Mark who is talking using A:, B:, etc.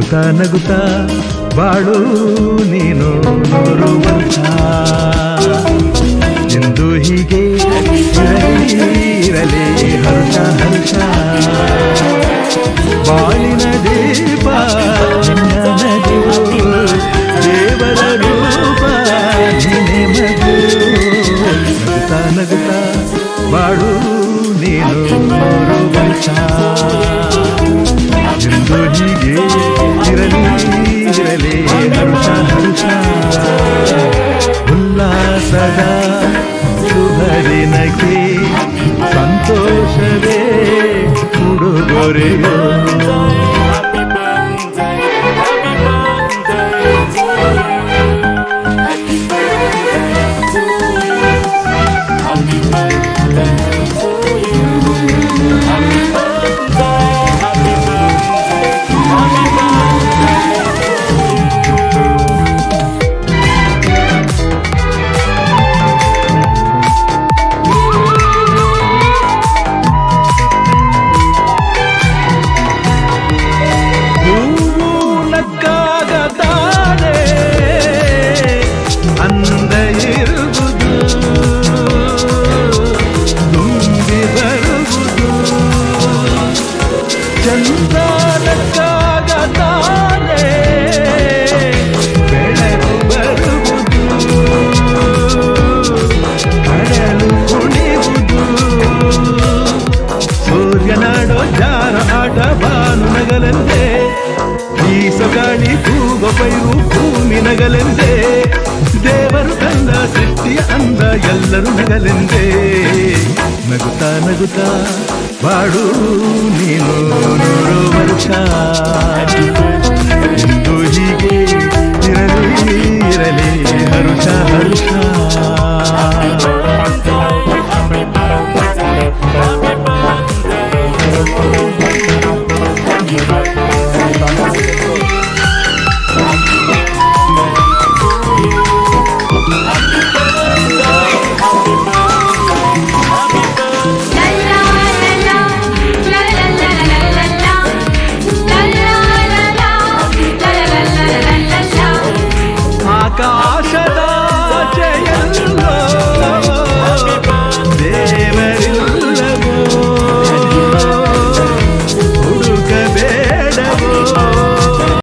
A: ನಗುತ್ತಾ ನಗುತ್ತಾ ಬಾಳು ನೀನು 100 ವರ್ಷ ಎಂದು ಹೀಗೆ ಇರಲಿ ಹರ್ಷ ಹರ್ಷ ಬಾಳಿನ ದೀಪ ನನಗೂ ದೇವರ ರೂಪ ನಿನೆ ಮಗು ನಗುತ್ತಾ ನಗುತ್ತಾ ಬಾಳು ನೀನು 100 ವರ್ಷ ಎಂದು ಹೀಗೆ ಇರಲಿ ಇರಲಿ ಹರ್ಷ ಹರ್ಷ ಉಲ್ಲಾಸದ ಸುಹರಿನಗೆ ಸಂತೋಷವೇ ಉಡುಗೊರೆಯೋ ಗಾಳಿ ಕೂಗೋ ಪೈರು ಭೂಮಿ ನಗಲೆಂದೇ ದೇವರು ತಂದ ಸೃಷ್ಟಿಯ ಅಂದ ಎಲ್ಲರೂ ನಗಲೆಂದೇ ನಗುತ್ತಾ ನಗುತ್ತಾ ಬಾಡು ನೀನು 100 ವರ್ಷ ಎಂದು ಹೀಗೆ ಇರಲಿ ಇರಲಿ ಹರ್ಷ ಹರ್ಷ